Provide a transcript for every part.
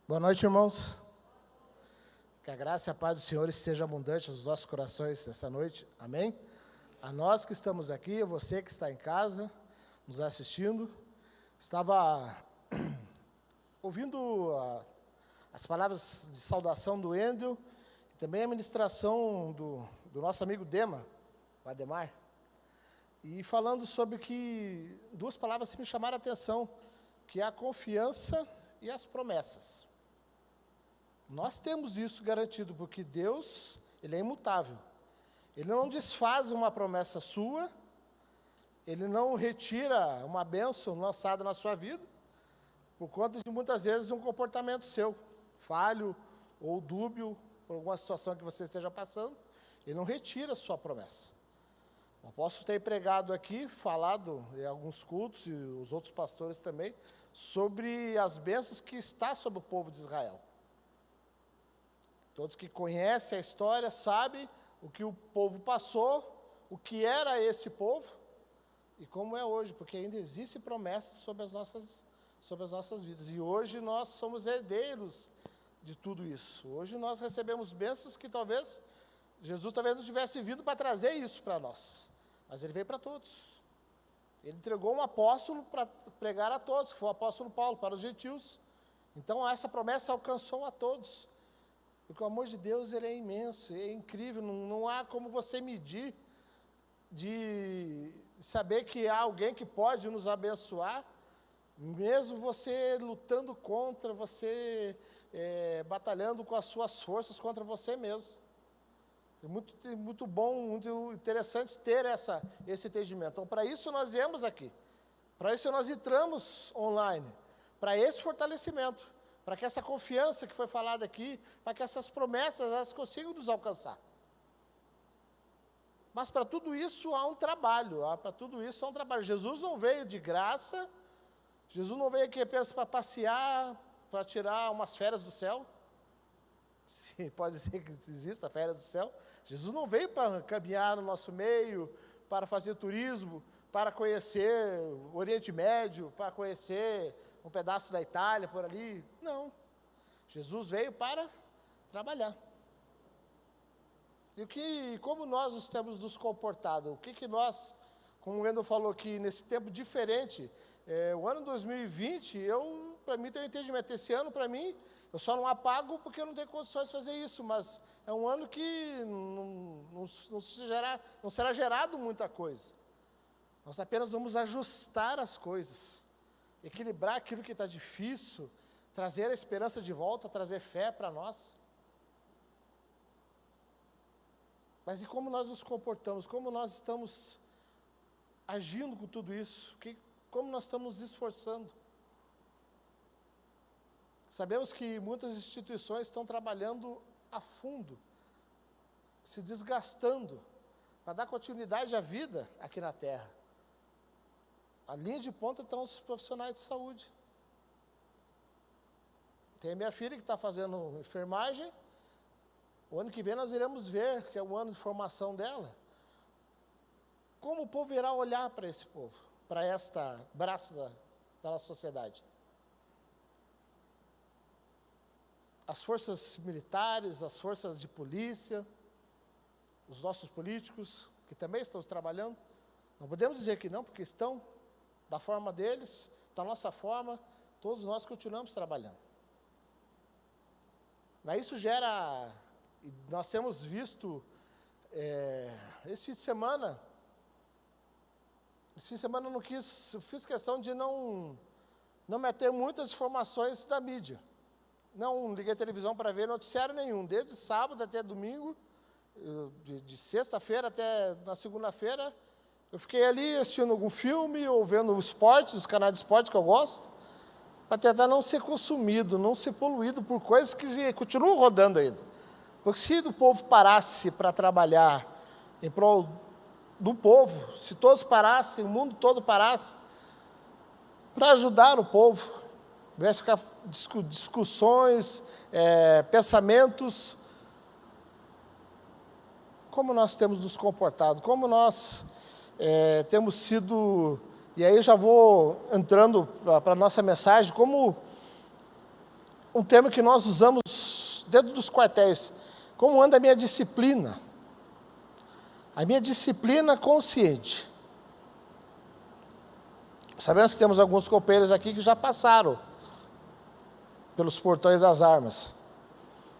Boa noite, irmãos. Que a graça e a paz do Senhor esteja abundante nos nossos corações nessa noite. Amém? A nós que estamos aqui, a você que está em casa, nos assistindo. Estava ouvindo as palavras de saudação do Endel e também a ministração do nosso amigo Dema, o Ademar. E falando sobre que duas palavras me chamaram a atenção, que é a confiança e as promessas. Nós temos isso garantido, porque Deus, Ele é imutável. Ele não desfaz uma promessa sua, Ele não retira uma bênção lançada na sua vida, por conta de muitas vezes um comportamento seu, falho ou dúbio, por alguma situação que você esteja passando, Ele não retira a sua promessa. O apóstolo tem pregado aqui, falado em alguns cultos, e os outros pastores também, sobre as bênçãos que está sobre o povo de Israel. Todos que conhecem a história sabem o que o povo passou, o que era esse povo e como é hoje, porque ainda existem promessas sobre as nossas vidas. E hoje nós somos herdeiros de tudo isso. Hoje nós recebemos bênçãos que talvez Jesus talvez não tivesse vindo para trazer isso para nós, mas Ele veio para todos. Ele entregou um apóstolo para pregar a todos, que foi o apóstolo Paulo, para os gentios. Então essa promessa alcançou a todos. Porque o amor de Deus, ele é imenso, é incrível, não há como você medir, de saber que há alguém que pode nos abençoar, mesmo você lutando contra, você batalhando com as suas forças contra você mesmo. É muito bom, muito interessante ter esse entendimento. Então, para isso nós viemos aqui, para isso nós entramos online, para esse fortalecimento, para que essa confiança que foi falada aqui, para que essas promessas, elas consigam nos alcançar. Mas para tudo isso há um trabalho, Jesus não veio de graça, Jesus não veio aqui apenas para passear, para tirar umas férias do céu, se pode ser que exista a férias do céu. Jesus não veio para caminhar no nosso meio, para fazer turismo, para conhecer o Oriente Médio, para conhecer um pedaço da Itália por ali. Não. Jesus veio para trabalhar. E como nós temos nos comportado? O que nós, como o Wendel falou aqui, nesse tempo diferente, o ano 2020, para mim tem um entendimento. Esse ano, para mim, eu só não apago porque eu não tenho condições de fazer isso, mas é um ano que não será gerado muita coisa. Nós apenas vamos ajustar as coisas, equilibrar aquilo que está difícil, trazer a esperança de volta, trazer fé para nós. Mas e como nós nos comportamos, como nós estamos agindo com tudo isso, como nós estamos nos esforçando? Sabemos que muitas instituições estão trabalhando a fundo, se desgastando, para dar continuidade à vida aqui na Terra. A linha de ponta estão os profissionais de saúde. Tem a minha filha que está fazendo enfermagem. O ano que vem nós iremos ver, que é o ano de formação dela. Como o povo irá olhar para esse povo, para esta braço da nossa sociedade? As forças militares, as forças de polícia, os nossos políticos, que também estão trabalhando. Não podemos dizer que não, porque estão da forma deles, da nossa forma, todos nós continuamos trabalhando. Mas isso gera, e nós temos visto, esse fim de semana eu fiz questão de não meter muitas informações da mídia. Não liguei a televisão para ver noticiário nenhum, desde sábado até domingo, de sexta-feira até na segunda-feira, eu fiquei ali assistindo algum filme, ou vendo o esporte, os canais de esporte que eu gosto, para tentar não ser consumido, não ser poluído por coisas que continuam rodando ainda. Porque se o povo parasse para trabalhar em prol do povo, se todos parassem, o mundo todo parasse, para ajudar o povo, vai ficar discussões, pensamentos, como nós temos nos comportado, como nós temos sido, e aí já vou entrando para a nossa mensagem, como um termo que nós usamos dentro dos quartéis. Como anda a minha disciplina? A minha disciplina consciente. Sabemos que temos alguns companheiros aqui que já passaram pelos portões das armas.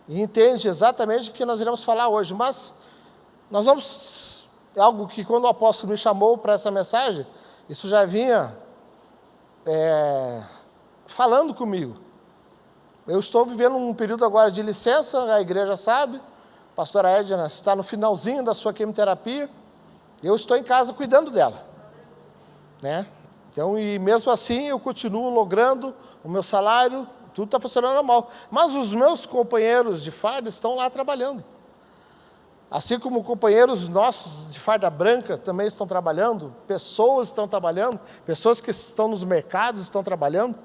E entende exatamente o que nós iremos falar hoje. Mas nós vamos... Algo que quando o apóstolo me chamou para essa mensagem, isso já vinha falando comigo. Eu estou vivendo um período agora de licença, a igreja sabe, a pastora Edna está no finalzinho da sua quimioterapia, e eu estou em casa cuidando dela. Né? Então, e mesmo assim, eu continuo logrando o meu salário, tudo está funcionando normal. Mas os meus companheiros de farda estão lá trabalhando. Assim como companheiros nossos de farda branca também estão trabalhando, pessoas estão trabalhando, pessoas que estão nos mercados estão trabalhando.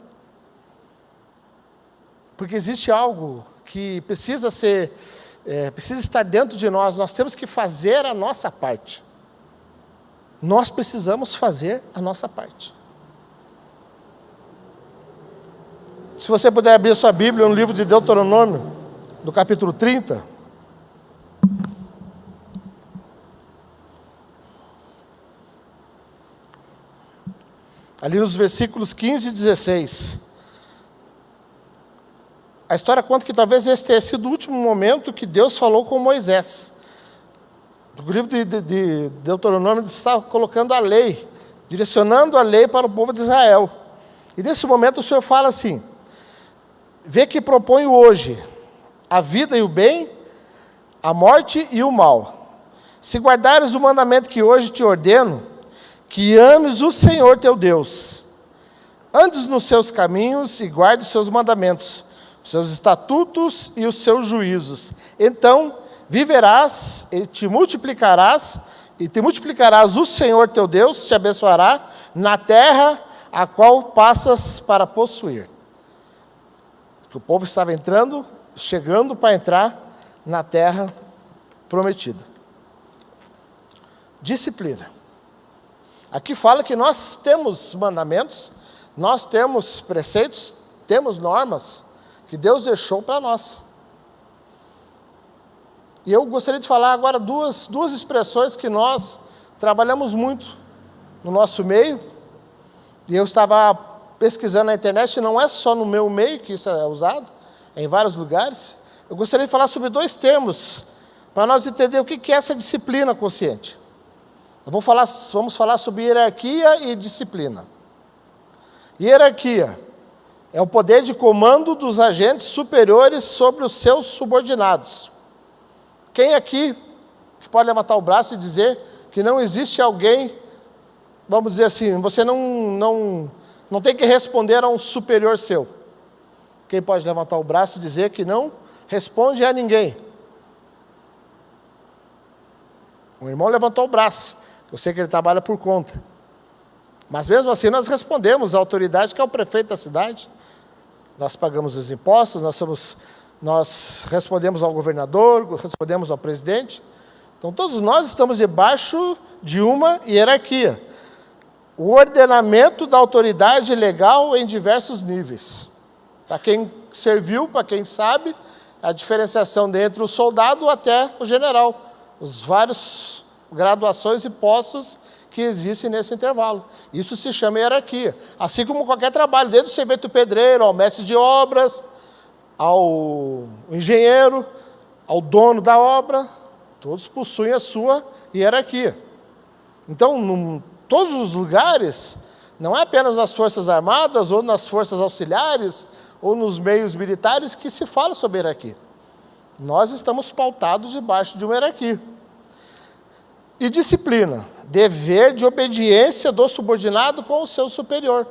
Porque existe algo que precisa estar dentro de nós, nós temos que fazer a nossa parte. Nós precisamos fazer a nossa parte. Se você puder abrir sua Bíblia no livro de Deuteronômio, no capítulo 30. Ali nos versículos 15 e 16. A história conta que talvez esse tenha sido o último momento que Deus falou com Moisés. O livro de Deuteronômio está colocando a lei, direcionando a lei para o povo de Israel. E nesse momento o Senhor fala assim: vê que proponho hoje a vida e o bem, a morte e o mal. Se guardares o mandamento que hoje te ordeno, que ames o Senhor teu Deus, andes nos seus caminhos e guardes os seus mandamentos, os seus estatutos e os seus juízos. Então viverás e te multiplicarás o Senhor teu Deus te abençoará na terra a qual passas para possuir. Que o povo estava chegando para entrar na terra prometida. Disciplina. Aqui fala que nós temos mandamentos, nós temos preceitos, temos normas que Deus deixou para nós. E eu gostaria de falar agora duas expressões que nós trabalhamos muito no nosso meio. E eu estava pesquisando na internet, não é só no meu meio que isso é usado, é em vários lugares. Eu gostaria de falar sobre dois termos, para nós entender o que é essa disciplina consciente. Vamos falar sobre hierarquia e disciplina. Hierarquia é o poder de comando dos agentes superiores sobre os seus subordinados. Quem aqui que pode levantar o braço e dizer que não existe alguém, vamos dizer assim, você não tem que responder a um superior seu? Quem pode levantar o braço e dizer que não responde a ninguém? Um irmão levantou o braço. Eu sei que ele trabalha por conta. Mas mesmo assim nós respondemos à autoridade que é o prefeito da cidade. Nós pagamos os impostos, nós respondemos ao governador, respondemos ao presidente. Então todos nós estamos debaixo de uma hierarquia. O ordenamento da autoridade legal em diversos níveis. Para quem serviu, para quem sabe, a diferenciação entre o soldado até o general. Os vários graduações e postos que existem nesse intervalo. Isso se chama hierarquia. Assim como qualquer trabalho, desde o servente pedreiro, ao mestre de obras, ao engenheiro, ao dono da obra, todos possuem a sua hierarquia. Então, em todos os lugares, não é apenas nas Forças Armadas, ou nas Forças Auxiliares, ou nos meios militares que se fala sobre hierarquia. Nós estamos pautados debaixo de uma hierarquia. E disciplina, dever de obediência do subordinado com o seu superior.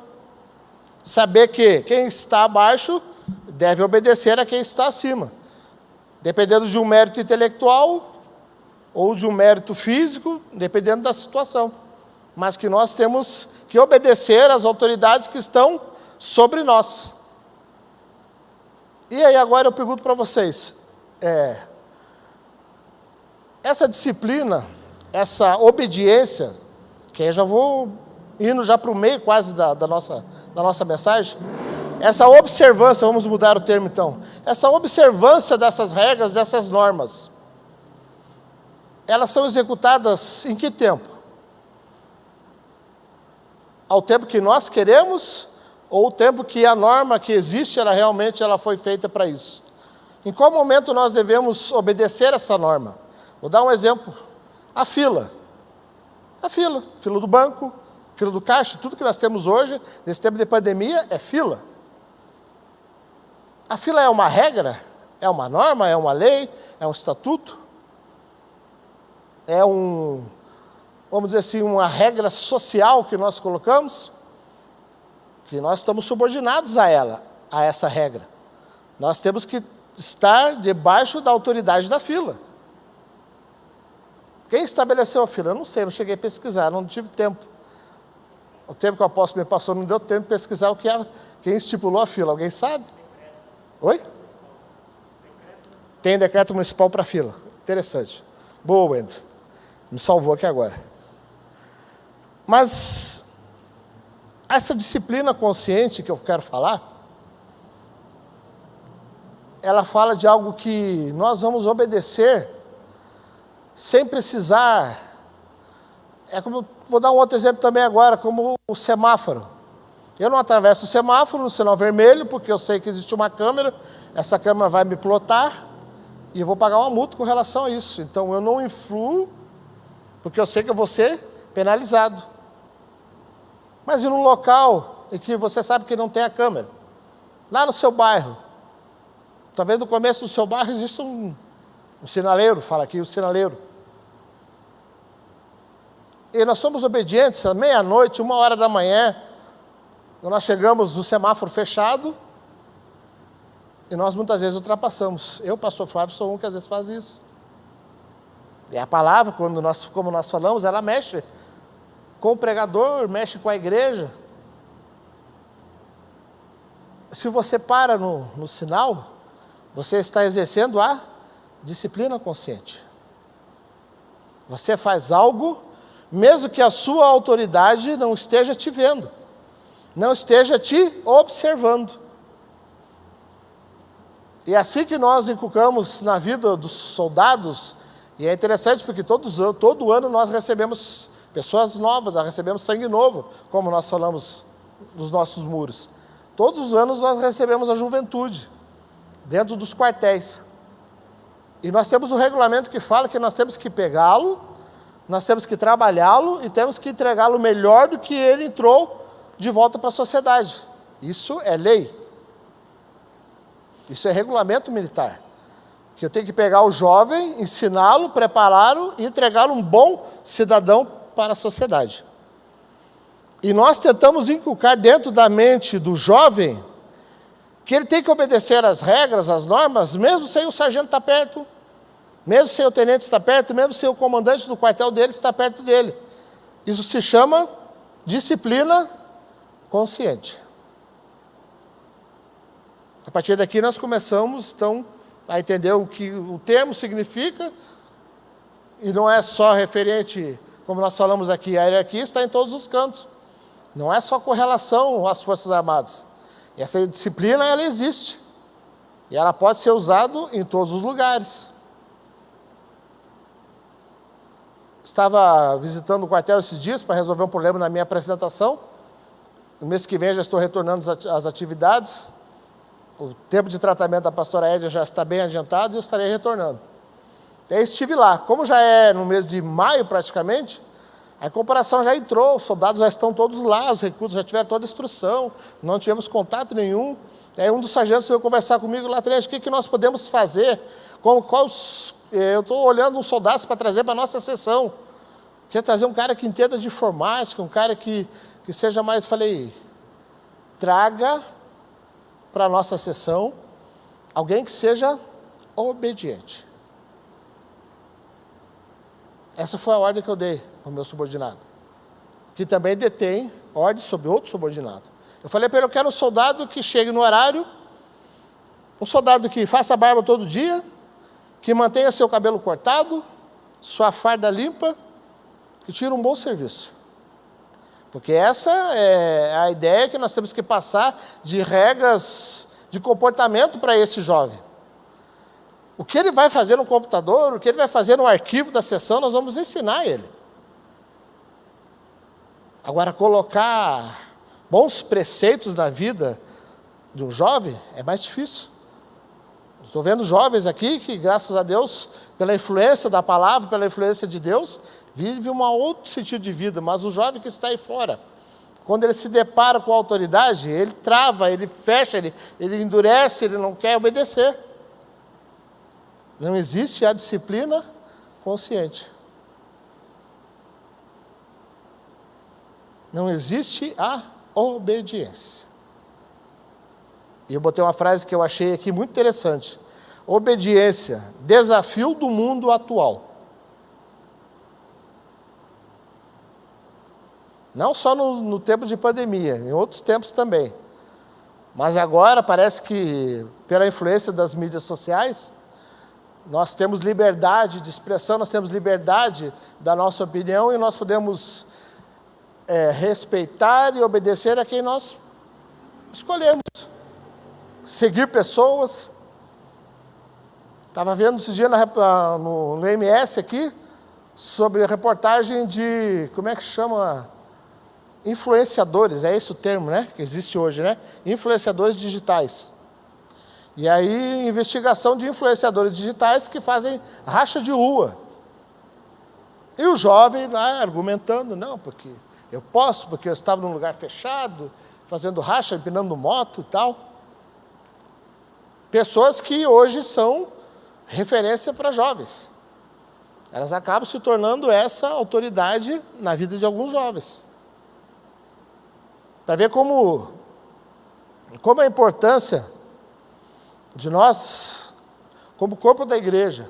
Saber que quem está abaixo deve obedecer a quem está acima. Dependendo de um mérito intelectual ou de um mérito físico, dependendo da situação. Mas que nós temos que obedecer às autoridades que estão sobre nós. E aí agora eu pergunto para vocês, essa disciplina, essa obediência, que eu já vou indo já para o meio quase da nossa mensagem, essa observância, vamos mudar o termo então, essa observância dessas regras, dessas normas, elas são executadas em que tempo? Ao tempo que nós queremos ou o tempo que a norma que existe, ela foi feita para isso? Em qual momento nós devemos obedecer essa norma? Vou dar um exemplo. A fila. Fila do banco, fila do caixa, tudo que nós temos hoje, nesse tempo de pandemia, é fila. A fila é uma regra? É uma norma? É uma lei? É um estatuto? É vamos dizer assim, uma regra social que nós colocamos? Que nós estamos subordinados a ela, a essa regra. Nós temos que estar debaixo da autoridade da fila. Quem estabeleceu a fila? Eu não sei, não cheguei a pesquisar, não tive tempo. O tempo que o apóstolo me passou, não deu tempo de pesquisar quem estipulou a fila. Alguém sabe? Oi? Tem decreto municipal para fila. Interessante. Boa, Wendel. Me salvou aqui agora. Mas essa disciplina consciente que eu quero falar, ela fala de algo que nós vamos obedecer sem precisar. Vou dar um outro exemplo também agora, como o semáforo. Eu não atravesso o semáforo no sinal vermelho, porque eu sei que existe uma câmera, essa câmera vai me plotar, e eu vou pagar uma multa com relação a isso. Então, eu não influo, porque eu sei que eu vou ser penalizado. Mas e num local em que você sabe que não tem a câmera? Lá no seu bairro, talvez no começo do seu bairro exista um sinaleiro, fala aqui, o sinaleiro. E nós somos obedientes, à meia-noite, 1h da manhã, nós chegamos no semáforo fechado, e nós muitas vezes ultrapassamos. Eu, pastor Flávio, sou um que às vezes faz isso. E a palavra, como nós falamos, ela mexe com o pregador, mexe com a igreja. Se você para no sinal, você está exercendo a disciplina consciente. Você faz algo, mesmo que a sua autoridade não esteja te vendo, não esteja te observando. E é assim que nós inculcamos na vida dos soldados, e é interessante porque todo ano nós recebemos pessoas novas, nós recebemos sangue novo, como nós falamos nos nossos muros. Todos os anos nós recebemos a juventude, dentro dos quartéis. E nós temos um regulamento que fala que nós temos que pegá-lo, nós temos que trabalhá-lo e temos que entregá-lo melhor do que ele entrou de volta para a sociedade. Isso é lei. Isso é regulamento militar. Que eu tenho que pegar o jovem, ensiná-lo, prepará-lo e entregá-lo um bom cidadão para a sociedade. E nós tentamos inculcar dentro da mente do jovem que ele tem que obedecer às regras, às normas, mesmo sem o sargento estar perto, mesmo sem o tenente estar perto, mesmo sem o comandante do quartel dele estar perto dele. Isso se chama disciplina consciente. A partir daqui nós começamos, então, a entender o que o termo significa, e não é só referente, como nós falamos aqui, a hierarquia está em todos os cantos. Não é só com relação às Forças Armadas. Essa disciplina, ela existe. E ela pode ser usada em todos os lugares. Estava visitando o quartel esses dias para resolver um problema na minha apresentação. No mês que vem já estou retornando às atividades. O tempo de tratamento da pastora Édia já está bem adiantado e eu estarei retornando. E aí estive lá. Como já é no mês de maio praticamente, a incorporação já entrou, os soldados já estão todos lá, os recrutas já tiveram toda a instrução, não tivemos contato nenhum. E aí um dos sargentos veio conversar comigo lá, tenente, o que nós podemos fazer? Eu estou olhando uns soldados para trazer para a nossa sessão. Quer trazer um cara que entenda de informática, um cara que seja mais... Falei, traga para a nossa sessão alguém que seja obediente. Essa foi a ordem que eu dei ao meu subordinado, que também detém ordem sobre outro subordinado. Eu falei para ele, eu quero um soldado que chegue no horário, um soldado que faça barba todo dia, que mantenha seu cabelo cortado, sua farda limpa, que tire um bom serviço. Porque essa é a ideia que nós temos que passar de regras de comportamento para esse jovem. O que ele vai fazer no computador, o que ele vai fazer no arquivo da sessão, nós vamos ensinar ele. Agora, colocar bons preceitos na vida de um jovem é mais difícil. Estou vendo jovens aqui que, graças a Deus, pela influência da palavra, pela influência de Deus, vive um outro sentido de vida. Mas o jovem que está aí fora, quando ele se depara com a autoridade, ele trava, ele fecha, ele endurece, ele não quer obedecer. Não existe a disciplina consciente. Não existe a obediência. E eu botei uma frase que eu achei aqui muito interessante. Obediência, desafio do mundo atual. Não só no tempo de pandemia, em outros tempos também. Mas agora parece que, pela influência das mídias sociais, nós temos liberdade de expressão, nós temos liberdade da nossa opinião e nós podemos respeitar e obedecer a quem nós escolhemos. Seguir pessoas. Estava vendo esses dias no MS aqui, sobre a reportagem de, como é que chama? Influenciadores, é esse o termo, né? Que existe hoje, né? Influenciadores digitais. E aí, investigação de influenciadores digitais que fazem racha de rua. E o jovem lá argumentando, não, porque eu posso, porque eu estava num lugar fechado, fazendo racha, empinando moto e tal. Pessoas que hoje são referência para jovens. Elas acabam se tornando essa autoridade na vida de alguns jovens. Para ver como a importância de nós, como corpo da igreja,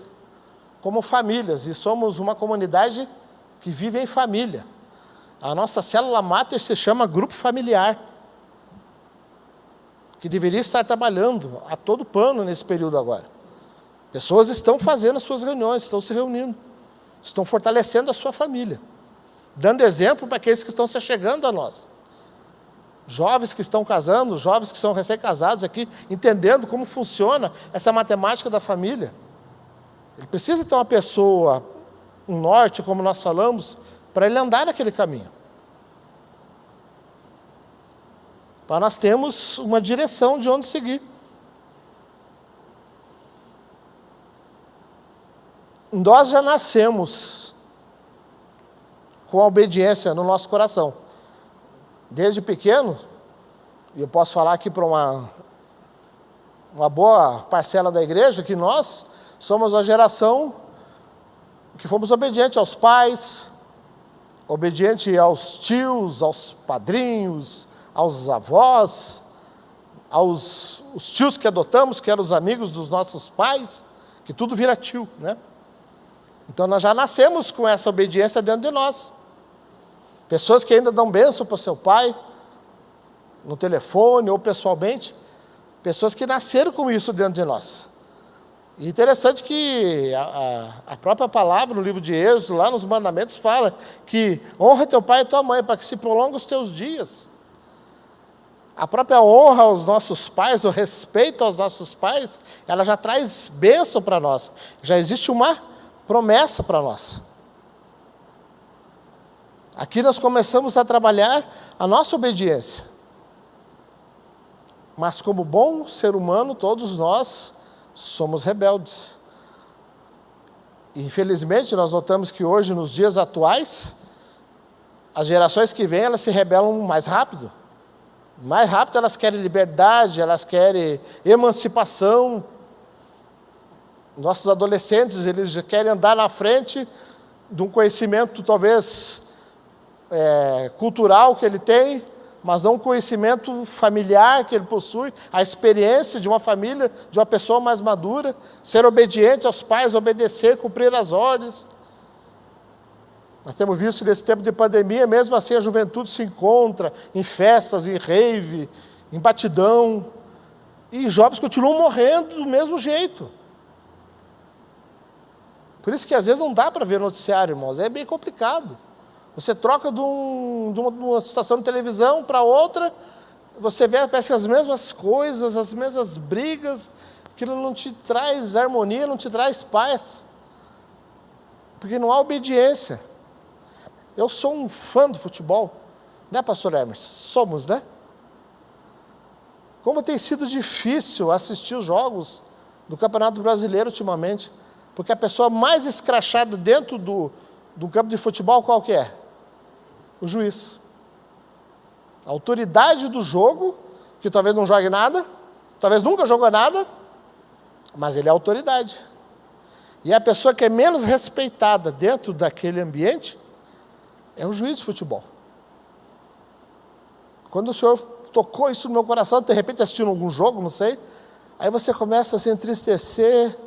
como famílias, e somos uma comunidade que vive em família. A nossa célula máter se chama grupo familiar, que deveria estar trabalhando a todo pano nesse período agora. Pessoas estão fazendo as suas reuniões, estão se reunindo, estão fortalecendo a sua família, dando exemplo para aqueles que estão se chegando a nós. Jovens que estão casando, jovens que são recém-casados aqui, entendendo como funciona essa matemática da família. Ele precisa ter uma pessoa, um norte, como nós falamos, para ele andar naquele caminho. Para nós termos uma direção de onde seguir. Nós já nascemos com a obediência no nosso coração. Desde pequeno, e eu posso falar aqui para uma boa parcela da igreja, que nós somos a geração que fomos obedientes aos pais, obediente aos tios, aos padrinhos, aos avós, os tios que adotamos, que eram os amigos dos nossos pais, que tudo vira tio, né? Então, nós já nascemos com essa obediência dentro de nós. Pessoas que ainda dão bênção para o seu pai, no telefone ou pessoalmente, pessoas que nasceram com isso dentro de nós. E interessante que a própria palavra no livro de Êxodo, lá nos mandamentos, fala que honra teu pai e tua mãe, para que se prolongue os teus dias. A própria honra aos nossos pais, o respeito aos nossos pais, ela já traz bênção para nós. Já existe uma promessa para nós. Aqui nós começamos a trabalhar a nossa obediência. Mas como bom ser humano, todos nós somos rebeldes. Infelizmente, nós notamos que hoje, nos dias atuais, as gerações que vêm, elas se rebelam mais rápido. Mais rápido elas querem liberdade, elas querem emancipação. Nossos adolescentes, eles querem andar na frente de um conhecimento, talvez, cultural que ele tem, mas não um conhecimento familiar que ele possui, a experiência de uma família, de uma pessoa mais madura, ser obediente aos pais, obedecer, cumprir as ordens. Nós temos visto nesse tempo de pandemia, mesmo assim a juventude se encontra em festas, em rave, em batidão, e jovens continuam morrendo do mesmo jeito. Por isso que às vezes não dá para ver noticiário, irmãos, é bem complicado. Você troca de uma estação de televisão para outra, você vê, parece as mesmas coisas, as mesmas brigas, aquilo não te traz harmonia, não te traz paz, porque não há obediência. Eu sou um fã do futebol, né, pastor Hermes? Somos, né? Como tem sido difícil assistir os jogos do Campeonato Brasileiro ultimamente, porque a pessoa mais escrachada dentro do campo de futebol, qual que é? O juiz. A autoridade do jogo, que talvez não jogue nada, talvez nunca jogou nada, mas ele é autoridade. E a pessoa que é menos respeitada dentro daquele ambiente é o juiz de futebol. Quando o Senhor tocou isso no meu coração, de repente assistindo algum jogo, não sei, aí você começa a se entristecer,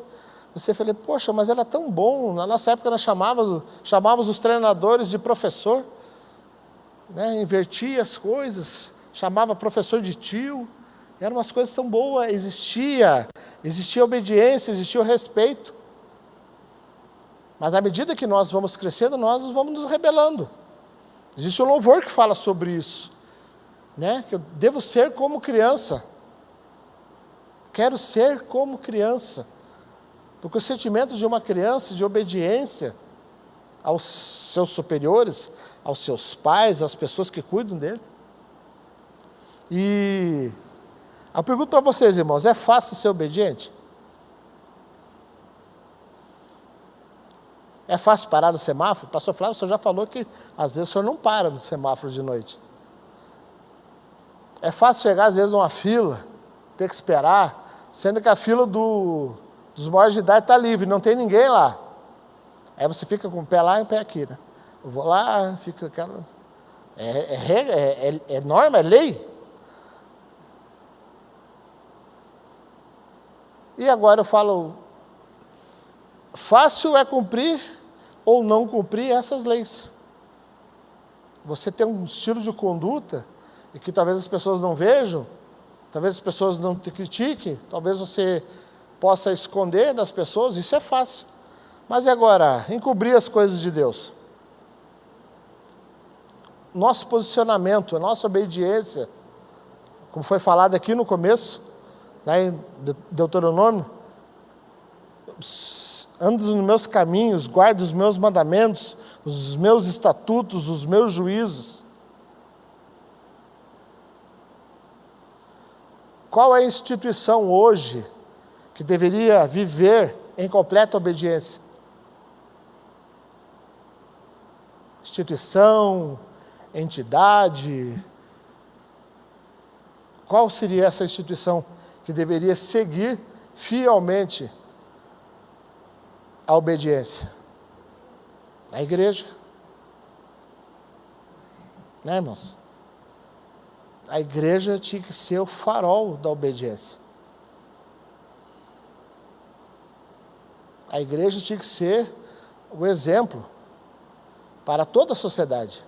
você fala, poxa, mas era tão bom, na nossa época nós chamávamos os treinadores de professor, né? Invertia as coisas, chamava professor de tio, eram umas coisas tão boas, existia obediência, existia o respeito. Mas à medida que nós vamos crescendo, nós vamos nos rebelando. Existe um louvor que fala sobre isso, né? Que eu devo ser como criança. Quero ser como criança. Porque o sentimento de uma criança, de obediência aos seus superiores, aos seus pais, às pessoas que cuidam dele. E eu pergunto para vocês, irmãos, é fácil ser obediente? É fácil parar no semáforo? Pastor Flávio, o senhor já falou que às vezes o senhor não para no semáforo de noite. É fácil chegar às vezes numa fila, ter que esperar, sendo que a fila dos maiores de idade está livre, não tem ninguém lá. Aí você fica com o pé lá e o pé aqui, né? Eu vou lá, fica aquela... É norma, é lei. E agora eu falo, fácil é cumprir ou não cumprir essas leis. Você tem um estilo de conduta e que talvez as pessoas não vejam, talvez as pessoas não te critiquem, talvez você possa esconder das pessoas, isso é fácil. Mas e agora, encobrir as coisas de Deus? Nosso posicionamento, a nossa obediência, como foi falado aqui no começo, né, em Deuteronômio, ando nos meus caminhos, guardo os meus mandamentos, os meus estatutos, os meus juízos. Qual é a instituição hoje que deveria viver em completa obediência? Instituição, entidade. Qual seria essa instituição que deveria seguir fielmente a obediência? A igreja. Né, irmãos? A igreja tinha que ser o farol da obediência. A igreja tinha que ser o exemplo para toda a sociedade.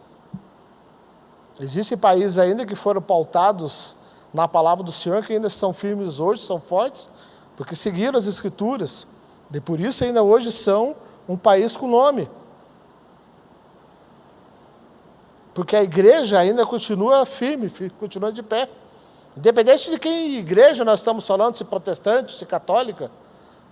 Existem países ainda que foram pautados na palavra do Senhor, que ainda são firmes hoje, são fortes, porque seguiram as Escrituras. E por isso ainda hoje são um país com nome. Porque a igreja ainda continua firme, continua de pé. Independente de que igreja nós estamos falando, se protestante, se católica,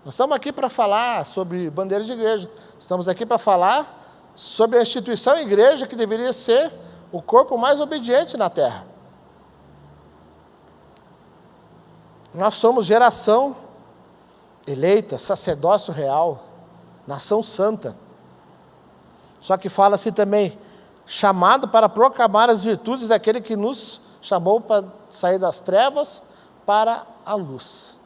nós estamos aqui para falar sobre bandeira de igreja. Estamos aqui para falar sobre a instituição igreja que deveria ser o corpo mais obediente na terra. Nós somos geração eleita, sacerdócio real, nação santa. Só que fala-se também, chamado para proclamar as virtudes daquele que nos chamou para sair das trevas para a luz.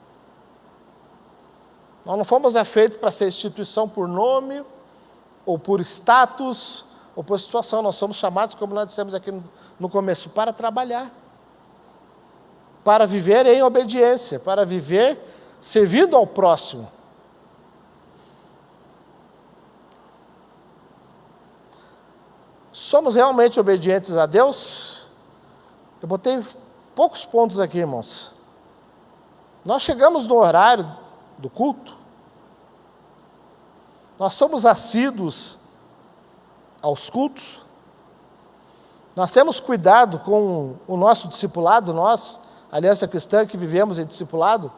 Nós não fomos feitos para ser instituição por nome, ou por status, ou por situação. Nós somos chamados, como nós dissemos aqui no começo, para trabalhar. Para viver em obediência, para viver servindo ao próximo. Somos realmente obedientes a Deus? Eu botei poucos pontos aqui, irmãos. Nós chegamos no horário do culto. Nós somos assíduos aos cultos. Nós temos cuidado com o nosso discipulado, nós, Aliança Cristã, que vivemos em discipulado,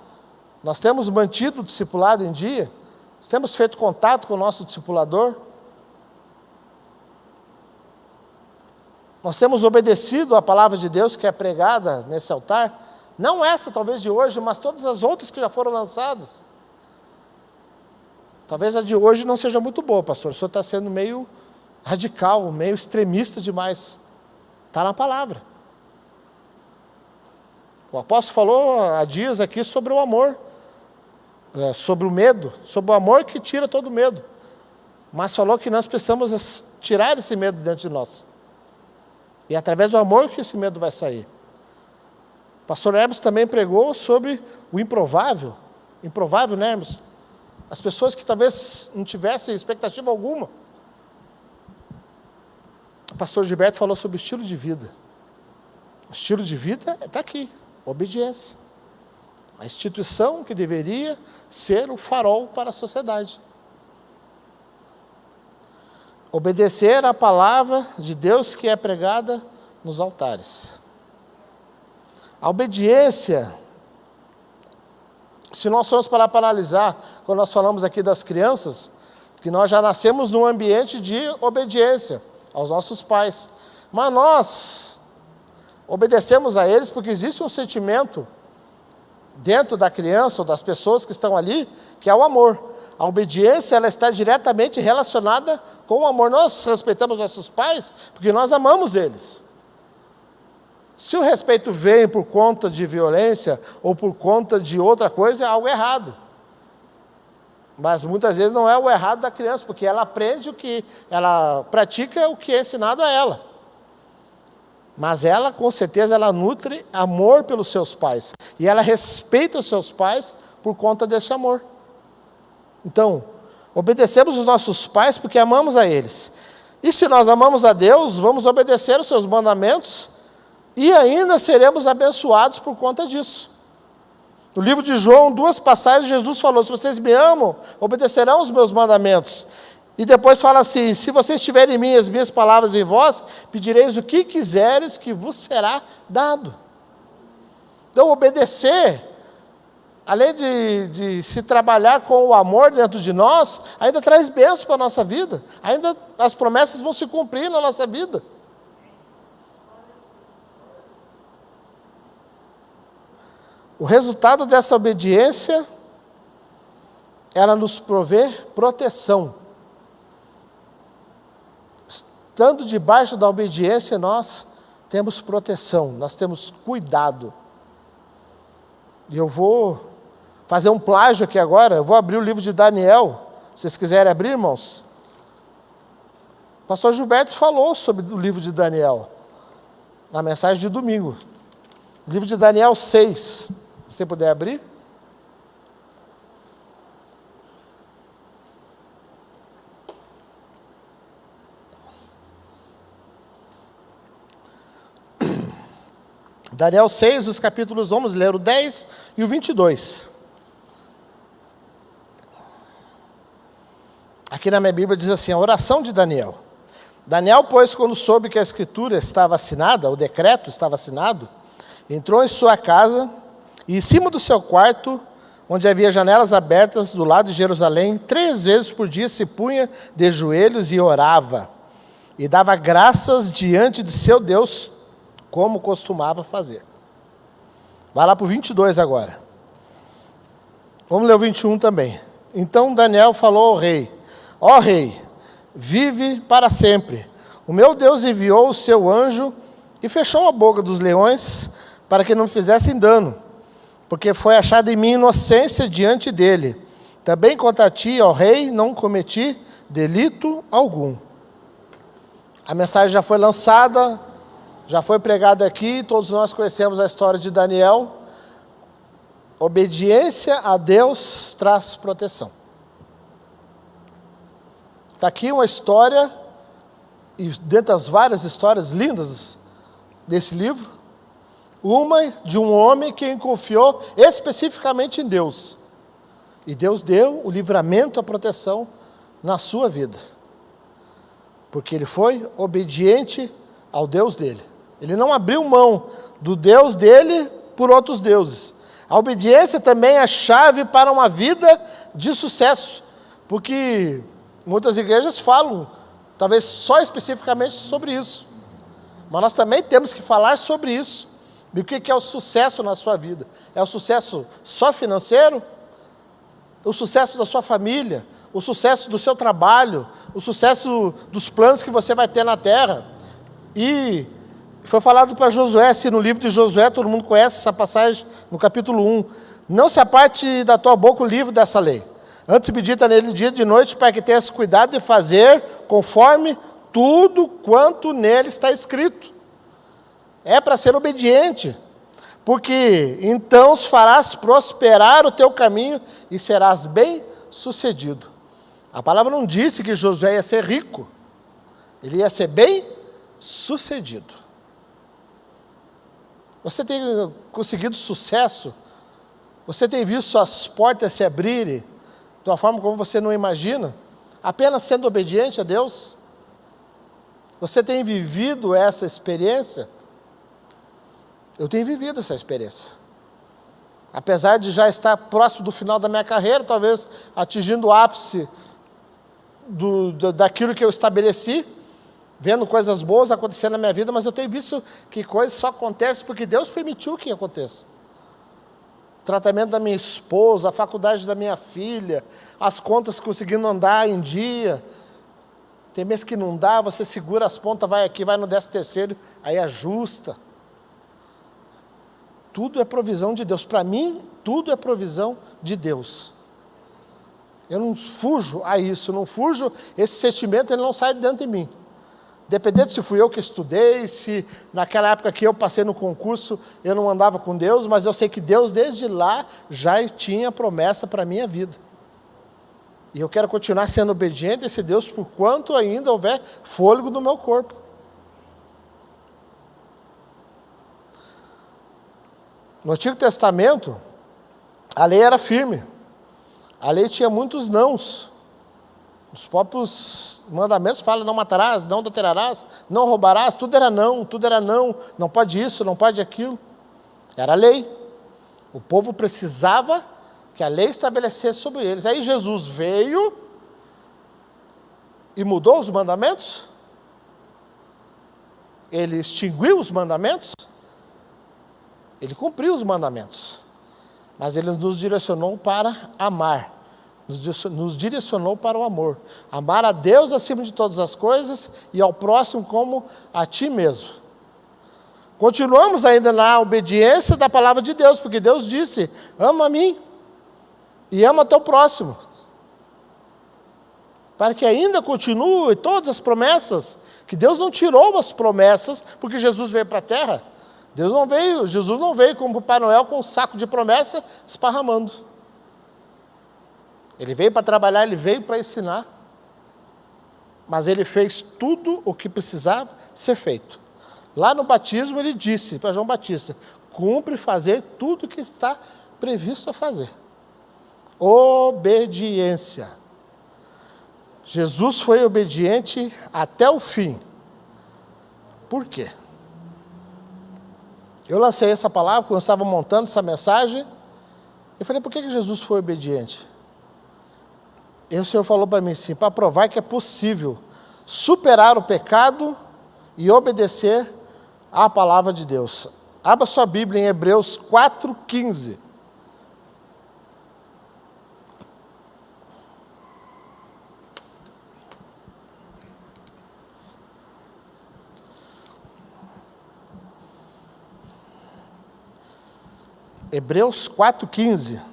nós temos mantido o discipulado em dia, nós temos feito contato com o nosso discipulador, nós temos obedecido à palavra de Deus que é pregada nesse altar, não essa talvez de hoje, mas todas as outras que já foram lançadas. Talvez a de hoje não seja muito boa, pastor, o senhor está sendo meio radical, meio extremista demais. Está na palavra. O apóstolo falou há dias aqui sobre o amor, sobre o medo, sobre o amor que tira todo o medo. Mas falou que nós precisamos tirar esse medo dentro de nós. E é através do amor que esse medo vai sair. O pastor Hermes também pregou sobre o improvável. Improvável, né, Hermes? As pessoas que talvez não tivessem expectativa alguma. O pastor Gilberto falou sobre o estilo de vida. O estilo de vida está aqui, obediência. A instituição que deveria ser o farol para a sociedade. Obedecer à palavra de Deus que é pregada nos altares. A obediência, se nós formos parar para analisar, quando nós falamos aqui das crianças, que nós já nascemos num ambiente de obediência aos nossos pais. Mas nós obedecemos a eles porque existe um sentimento dentro da criança ou das pessoas que estão ali, que é o amor. A obediência, ela está diretamente relacionada com o amor. Nós respeitamos nossos pais porque nós amamos eles. Se o respeito vem por conta de violência ou por conta de outra coisa, é algo errado. Mas muitas vezes não é o errado da criança, porque ela aprende o que, ela pratica o que é ensinado a ela. Mas ela, com certeza, ela nutre amor pelos seus pais. E ela respeita os seus pais por conta desse amor. Então, obedecemos os nossos pais porque amamos a eles. E se nós amamos a Deus, vamos obedecer os seus mandamentos e ainda seremos abençoados por conta disso. No livro de João, 2 passagens, Jesus falou: se vocês me amam, obedecerão os meus mandamentos. E depois fala assim: se vocês tiverem em mim as minhas palavras em vós, pedireis o que quiseres que vos será dado. Então, obedecer, além de se trabalhar com o amor dentro de nós, ainda traz bênção para a nossa vida. Ainda as promessas vão se cumprir na nossa vida. O resultado dessa obediência, ela nos provê proteção. Estando debaixo da obediência, nós temos proteção, nós temos cuidado. E eu vou fazer um plágio aqui agora, eu vou abrir o livro de Daniel, se vocês quiserem abrir, irmãos. O pastor Gilberto falou sobre o livro de Daniel, na mensagem de domingo. Livro de Daniel 6. Se você puder abrir. Daniel 6, os capítulos, vamos ler o 10 e o 22. Aqui na minha Bíblia diz assim, a oração de Daniel. Daniel, pois, quando soube que a escritura estava assinada, o decreto estava assinado, entrou em sua casa e em cima do seu quarto, onde havia janelas abertas do lado de Jerusalém, 3 vezes por dia se punha de joelhos e orava, e dava graças diante de seu Deus, como costumava fazer. Vai lá para o 22 agora. Vamos ler o 21 também. Então Daniel falou ao rei: ó rei, vive para sempre. O meu Deus enviou o seu anjo e fechou a boca dos leões para que não me fizessem dano, porque foi achada em mim inocência diante dele. Também contra ti, ó rei, não cometi delito algum. A mensagem já foi lançada, já foi pregada aqui, todos nós conhecemos a história de Daniel. Obediência a Deus traz proteção. Está aqui uma história, e dentre as várias histórias lindas desse livro, uma de um homem que confiou especificamente em Deus. E Deus deu o livramento, a proteção na sua vida. Porque ele foi obediente ao Deus dele. Ele não abriu mão do Deus dele por outros deuses. A obediência também é a chave para uma vida de sucesso, porque muitas igrejas falam, talvez só especificamente sobre isso, mas nós também temos que falar sobre isso, do que é o sucesso na sua vida. É o sucesso só financeiro? O sucesso da sua família? O sucesso do seu trabalho? O sucesso dos planos que você vai ter na terra? E foi falado para Josué, se no livro de Josué, todo mundo conhece essa passagem, no capítulo 1, não se aparte da tua boca o livro dessa lei. Antes medita nele dia e de noite, para que tenhas cuidado de fazer conforme tudo quanto nele está escrito. É para ser obediente, porque então farás prosperar o teu caminho e serás bem-sucedido. A palavra não disse que Josué ia ser rico, ele ia ser bem-sucedido. Você tem conseguido sucesso? Você tem visto suas portas se abrirem de uma forma como você não imagina? Apenas sendo obediente a Deus? Você tem vivido essa experiência? Eu tenho vivido essa experiência. Apesar de já estar próximo do final da minha carreira, talvez atingindo o ápice daquilo que eu estabeleci, vendo coisas boas acontecendo na minha vida, mas eu tenho visto que coisas só acontecem porque Deus permitiu que aconteça. O tratamento da minha esposa, a faculdade da minha filha, as contas conseguindo andar em dia. Tem mês que não dá, você segura as pontas, vai aqui, vai no 13º, aí ajusta. Tudo é provisão de Deus. Para mim, tudo é provisão de Deus. Eu não fujo a isso, não fujo, esse sentimento ele não sai de dentro de mim. Independente se fui eu que estudei, se naquela época que eu passei no concurso, eu não andava com Deus, mas eu sei que Deus desde lá já tinha promessa para a minha vida. E eu quero continuar sendo obediente a esse Deus por quanto ainda houver fôlego no meu corpo. No Antigo Testamento, a lei era firme. A lei tinha muitos nãos. Os próprios mandamentos falam, não matarás, não adulterarás, não roubarás, tudo era não, não pode isso, não pode aquilo. Era a lei. O povo precisava que a lei estabelecesse sobre eles. Aí Jesus veio e mudou os mandamentos. Ele extinguiu os mandamentos. Ele cumpriu os mandamentos. Mas ele nos direcionou para amar. Nos direcionou para o amor. Amar a Deus acima de todas as coisas e ao próximo como a ti mesmo. Continuamos ainda na obediência da palavra de Deus, porque Deus disse, ama a mim e ama teu próximo. Para que ainda continue todas as promessas, que Deus não tirou as promessas, porque Jesus veio para a terra. Jesus não veio como Papai Noel com um saco de promessa esparramando. Ele veio para trabalhar, ele veio para ensinar, mas ele fez tudo o que precisava ser feito. Lá no batismo ele disse para João Batista, cumpre fazer tudo o que está previsto a fazer. Obediência. Jesus foi obediente até o fim. Por quê? Eu lancei essa palavra quando eu estava montando essa mensagem. Eu falei, por que Jesus foi obediente? E o Senhor falou para mim assim, para provar que é possível superar o pecado e obedecer à palavra de Deus. Abra sua Bíblia em Hebreus 4:15. Hebreus 4:15.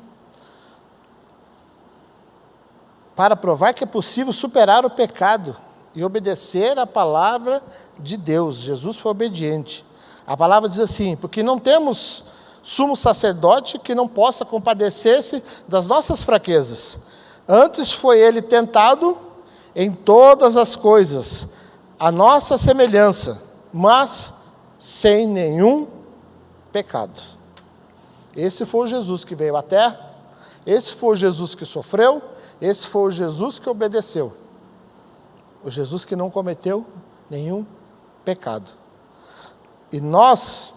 Para provar que é possível superar o pecado e obedecer à palavra de Deus. Jesus foi obediente. A palavra diz assim, porque não temos sumo sacerdote que não possa compadecer-se das nossas fraquezas. Antes foi ele tentado em todas as coisas, a nossa semelhança, mas sem nenhum pecado. Esse foi o Jesus que veio à terra, esse foi o Jesus que sofreu, esse foi o Jesus que obedeceu. O Jesus que não cometeu nenhum pecado. E nós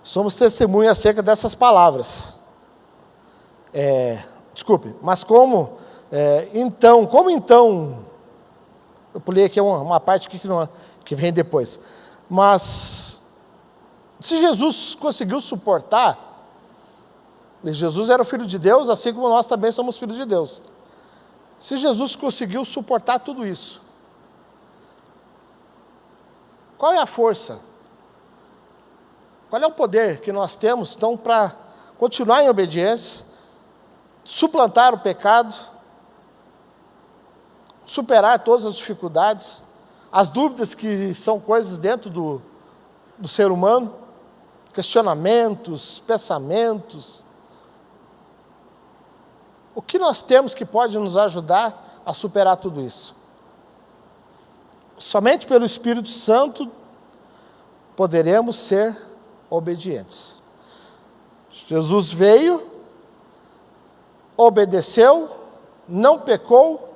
somos testemunhas acerca dessas palavras. Mas como então, eu pulei aqui uma parte aqui que vem depois, mas se Jesus conseguiu suportar, e Jesus era o Filho de Deus, assim como nós também somos filhos de Deus, se Jesus conseguiu suportar tudo isso, qual é a força? Qual é o poder que nós temos, então, para continuar em obediência, suplantar o pecado, superar todas as dificuldades, as dúvidas que são coisas dentro do ser humano, questionamentos, pensamentos. O que nós temos que pode nos ajudar a superar tudo isso? Somente pelo Espírito Santo poderemos ser obedientes. Jesus veio, obedeceu, não pecou.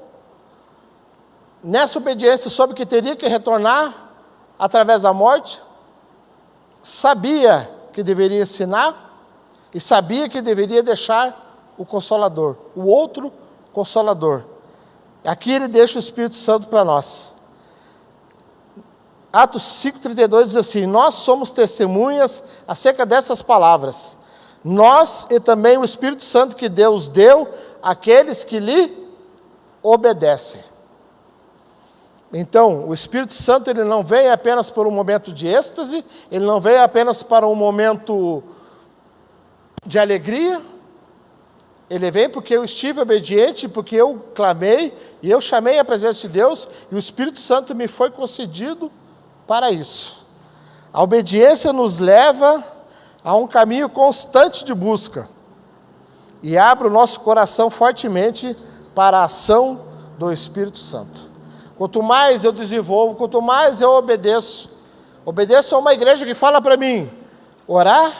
Nessa obediência soube que teria que retornar através da morte, sabia que deveria ensinar e sabia que deveria deixar o Consolador, o outro Consolador. Aqui ele deixa o Espírito Santo para nós. Atos 5,32 diz assim: nós somos testemunhas acerca dessas palavras. Nós e também o Espírito Santo que Deus deu àqueles que lhe obedecem. Então, o Espírito Santo ele não vem apenas por um momento de êxtase, ele não vem apenas para um momento de alegria, ele vem porque eu estive obediente, porque eu clamei, e eu chamei a presença de Deus, e o Espírito Santo me foi concedido para isso. A obediência nos leva a um caminho constante de busca, e abre o nosso coração fortemente para a ação do Espírito Santo. Quanto mais eu desenvolvo, quanto mais eu obedeço a uma igreja que fala para mim, orar,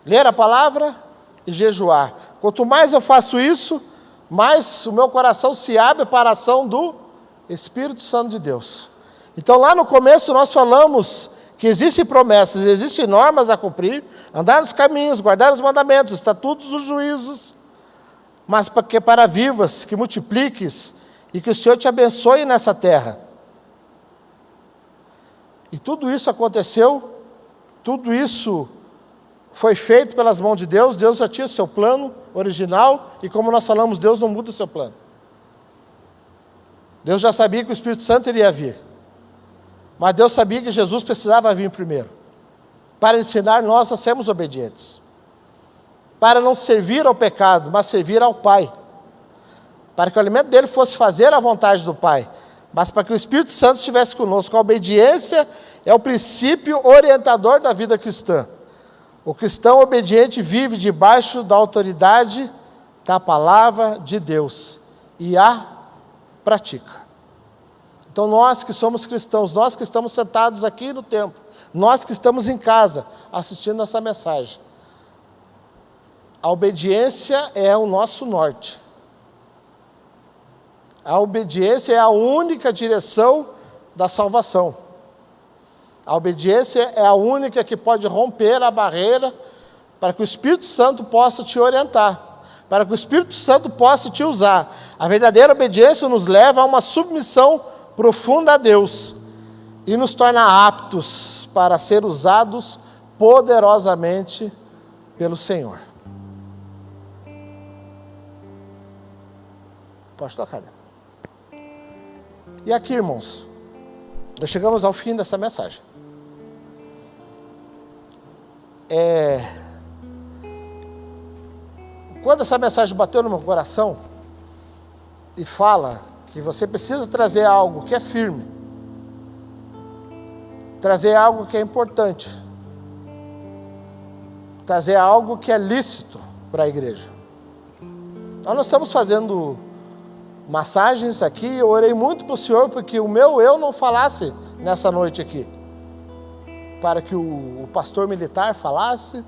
ler a palavra e jejuar. Quanto mais eu faço isso, mais o meu coração se abre para a ação do Espírito Santo de Deus. Então lá no começo nós falamos que existem promessas, existem normas a cumprir, andar nos caminhos, guardar os mandamentos, estatutos, os juízos, mas para vivas, que multipliques, e que o Senhor te abençoe nessa terra. E tudo isso aconteceu, tudo isso foi feito pelas mãos de Deus. Deus já tinha seu plano original, e como nós falamos, Deus não muda o seu plano. Deus já sabia que o Espírito Santo iria vir, mas Deus sabia que Jesus precisava vir primeiro, para ensinar nós a sermos obedientes, para não servir ao pecado, mas servir ao Pai, para que o alimento dele fosse fazer a vontade do Pai, mas para que o Espírito Santo estivesse conosco. A obediência é o princípio orientador da vida cristã. O cristão obediente vive debaixo da autoridade da palavra de Deus e a pratica. Então nós que somos cristãos, nós que estamos sentados aqui no templo, nós que estamos em casa assistindo essa mensagem, a obediência é o nosso norte. A obediência é a única direção da salvação. A obediência é a única que pode romper a barreira para que o Espírito Santo possa te orientar, para que o Espírito Santo possa te usar. A verdadeira obediência nos leva a uma submissão profunda a Deus e nos torna aptos para ser usados poderosamente pelo Senhor. Pode tocar, né? E aqui, irmãos, nós chegamos ao fim dessa mensagem. Quando essa mensagem bateu no meu coração e fala que você precisa trazer algo que é firme, trazer algo que é importante, trazer algo que é lícito para a igreja. Nós não estamos fazendo massagens aqui. Eu orei muito para o Senhor porque o meu eu não falasse nessa noite aqui, para que o pastor militar falasse,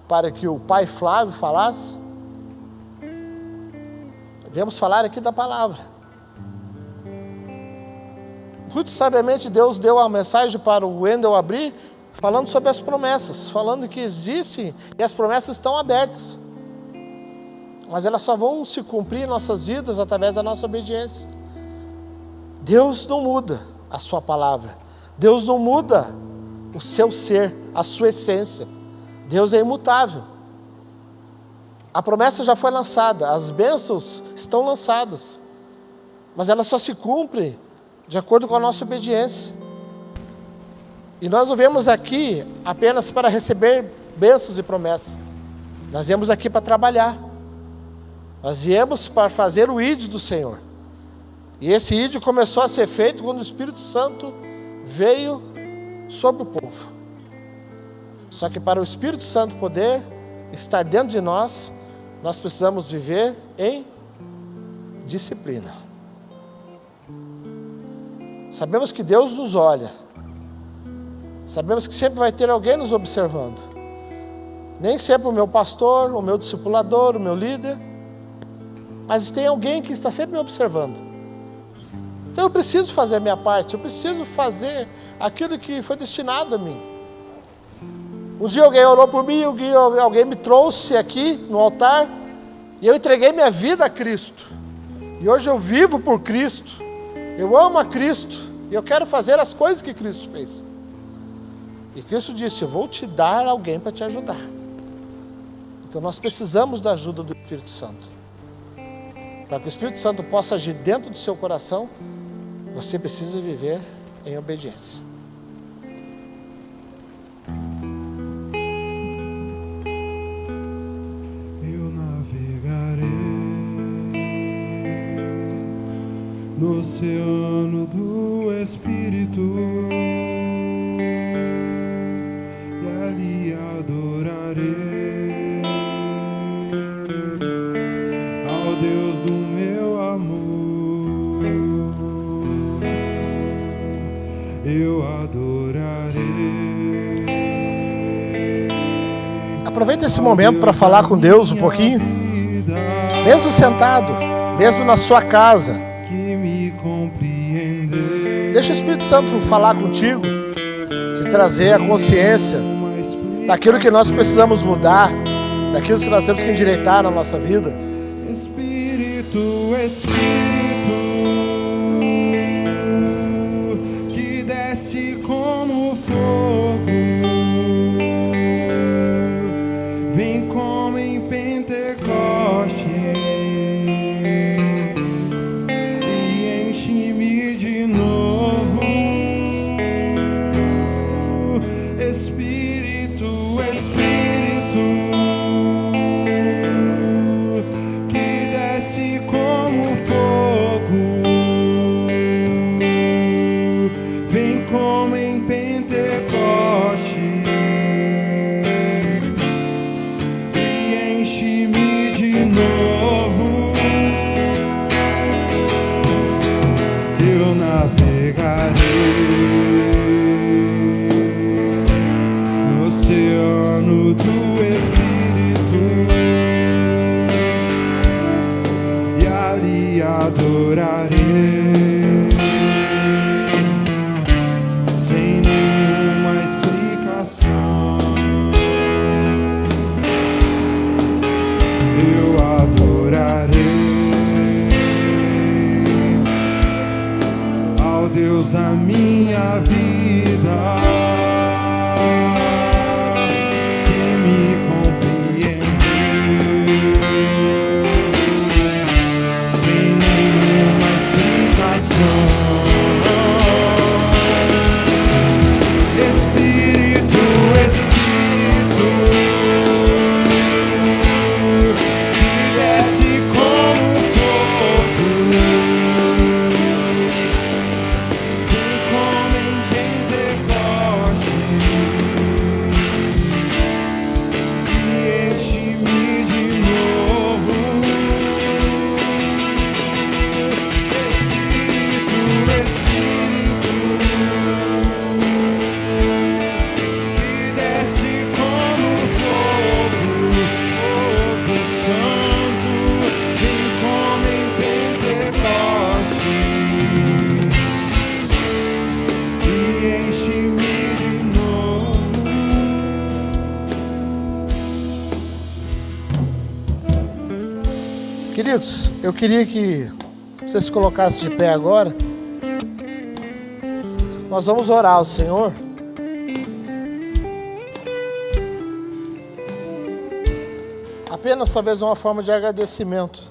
para que o pai Flávio falasse. Viemos falar aqui da palavra. Muito sabiamente Deus deu a mensagem para o Wendel abrir, falando sobre as promessas, falando que existem e as promessas estão abertas. Mas elas só vão se cumprir em nossas vidas através da nossa obediência. Deus não muda a sua palavra. Deus não muda o seu ser, a sua essência. Deus é imutável. A promessa já foi lançada, as bênçãos estão lançadas. Mas elas só se cumprem de acordo com a nossa obediência. E nós não viemos aqui apenas para receber bênçãos e promessas. Nós viemos aqui para trabalhar. Nós viemos para fazer o ídolo do Senhor. E esse ídolo começou a ser feito quando o Espírito Santo veio sobre o povo. Só que para o Espírito Santo poder estar dentro de nós, nós precisamos viver em disciplina. Sabemos que Deus nos olha. Sabemos que sempre vai ter alguém nos observando. Nem sempre o meu pastor, o meu discipulador, o meu líder. Mas tem alguém que está sempre me observando. Então eu preciso fazer a minha parte. Eu preciso fazer aquilo que foi destinado a mim. Um dia alguém orou por mim, alguém me trouxe aqui no altar. E eu entreguei minha vida a Cristo. E hoje eu vivo por Cristo. Eu amo a Cristo. E eu quero fazer as coisas que Cristo fez. E Cristo disse, eu vou te dar alguém para te ajudar. Então nós precisamos da ajuda do Espírito Santo. Para que o Espírito Santo possa agir dentro do seu coração, você precisa viver em obediência. Eu navegarei no oceano do Espírito e ali adorarei ao Deus do meu amor. Eu adorarei. Aproveita esse momento para falar com Deus um pouquinho. Mesmo sentado, mesmo na sua casa. Deixa o Espírito Santo falar contigo, te trazer a consciência daquilo que nós precisamos mudar, daquilo que nós temos que endireitar na nossa vida. Espírito, Espírito, que desce como fogo, vem como em Pentecostes e enche-me de novo. Espírito, Espírito, que desce como fogo, vem como em Pentecostes e enche-me de novo. Queridos, eu queria que vocês se colocassem de pé agora. Nós vamos orar ao Senhor. Apenas talvez uma forma de agradecimento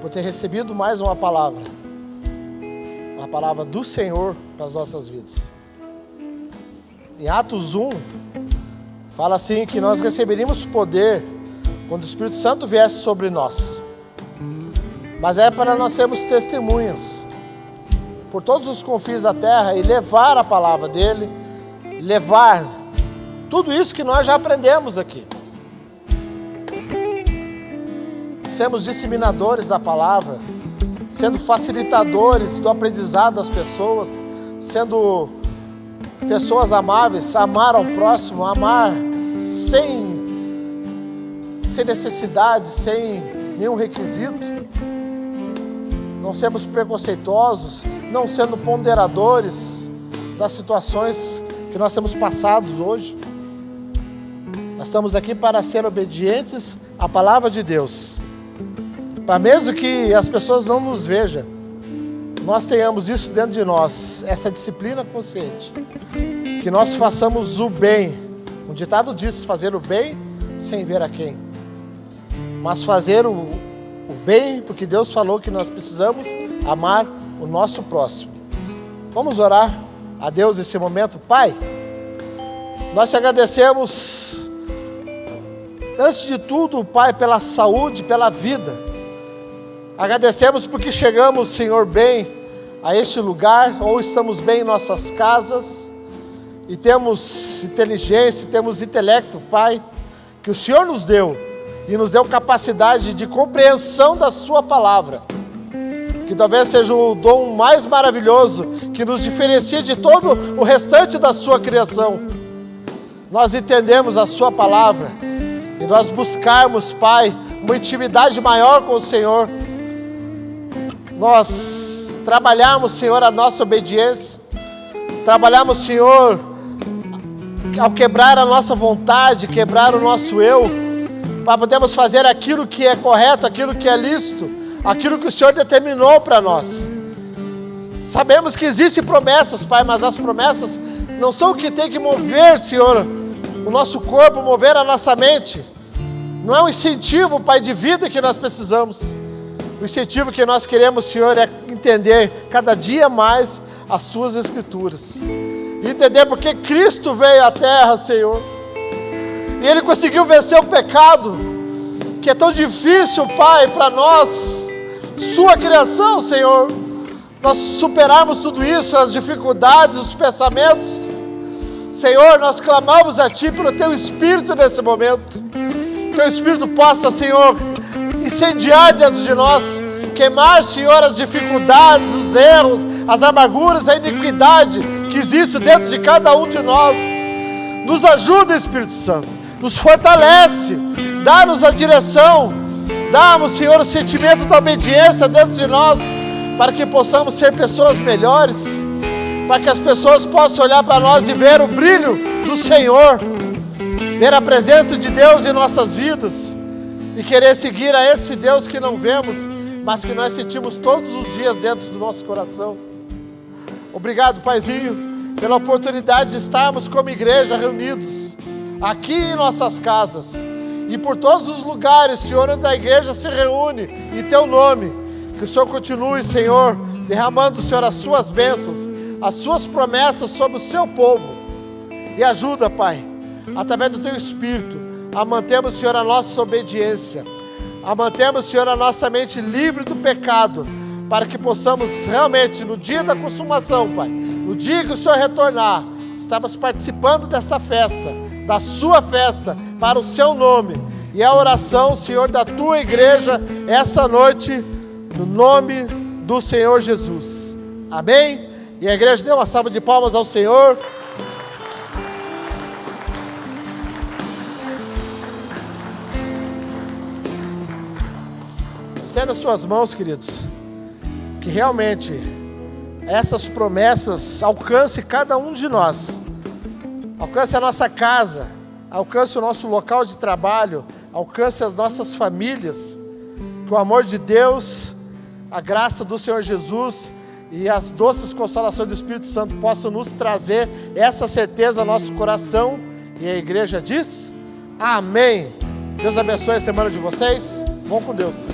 por ter recebido mais uma palavra do Senhor para as nossas vidas. Em Atos 1, fala assim que nós receberíamos poder quando o Espírito Santo viesse sobre nós. Mas era para nós sermos testemunhas por todos os confins da terra e levar a palavra dele, levar tudo isso que nós já aprendemos aqui. Sermos disseminadores da palavra, sendo facilitadores do aprendizado das pessoas, sendo pessoas amáveis, amar ao próximo, amar sem necessidade, sem nenhum requisito, não sermos preconceituosos, não sendo ponderadores das situações que nós temos passados hoje. Nós estamos aqui para ser obedientes à palavra de Deus. Para mesmo que as pessoas não nos vejam, nós tenhamos isso dentro de nós, essa disciplina consciente, que nós façamos o bem. Um ditado diz, fazer o bem sem ver a quem, mas fazer o bem, porque Deus falou que nós precisamos amar o nosso próximo. Vamos orar a Deus nesse momento. Pai, nós te agradecemos, antes de tudo, Pai, pela saúde, pela vida. Agradecemos porque chegamos, Senhor, bem a este lugar, ou estamos bem em nossas casas, e temos inteligência, temos intelecto, Pai, que o Senhor nos deu, e nos deu capacidade de compreensão da sua palavra, que talvez seja o dom mais maravilhoso, que nos diferencia de todo o restante da sua criação. Nós entendemos a sua palavra, e nós buscarmos, Pai, uma intimidade maior com o Senhor. Nós trabalhamos, Senhor, a nossa obediência, trabalhamos, Senhor, ao quebrar a nossa vontade, quebrar o nosso eu, para podermos fazer aquilo que é correto, aquilo que é lícito, aquilo que o Senhor determinou para nós. Sabemos que existem promessas, Pai, mas as promessas não são o que tem que mover, Senhor, o nosso corpo, mover a nossa mente. Não é um incentivo, Pai, de vida que nós precisamos. O incentivo que nós queremos, Senhor, é entender cada dia mais as Suas Escrituras. E entender porque Cristo veio à terra, Senhor. E Ele conseguiu vencer o pecado, que é tão difícil, Pai, para nós, Sua criação, Senhor. Nós superarmos tudo isso, as dificuldades, os pensamentos. Senhor, nós clamamos a Ti pelo Teu Espírito nesse momento. Teu Espírito possa, Senhor, incendiar dentro de nós, queimar, Senhor, as dificuldades, os erros, as amarguras, a iniquidade que existe dentro de cada um de nós. Nos ajuda, Espírito Santo, nos fortalece, dá-nos a direção, dá-nos, Senhor, o sentimento da obediência dentro de nós, para que possamos ser pessoas melhores, para que as pessoas possam olhar para nós e ver o brilho do Senhor, ver a presença de Deus em nossas vidas, e querer seguir a esse Deus que não vemos, mas que nós sentimos todos os dias dentro do nosso coração. Obrigado, Paizinho, pela oportunidade de estarmos como igreja reunidos aqui em nossas casas e por todos os lugares, Senhor, onde a igreja se reúne em Teu nome. Que o Senhor continue, Senhor, derramando, Senhor, as Suas bênçãos, as Suas promessas sobre o Seu povo. E ajuda, Pai, através do Teu Espírito, a mantermos, Senhor, a nossa obediência, a mantermos, Senhor, a nossa mente livre do pecado, para que possamos realmente, no dia da consumação, Pai, no dia que o Senhor retornar, estamos participando dessa festa, da Sua festa, para o Seu nome, e a oração, Senhor, da Tua igreja, essa noite, no nome do Senhor Jesus. Amém? E a igreja deu uma salva de palmas ao Senhor. Estenda suas mãos, queridos, que realmente essas promessas alcancem cada um de nós, alcance a nossa casa, alcance o nosso local de trabalho, alcance as nossas famílias, que o amor de Deus, a graça do Senhor Jesus e as doces consolações do Espírito Santo possam nos trazer essa certeza ao nosso coração. E a igreja diz: amém. Deus abençoe a semana de vocês. Vão com Deus.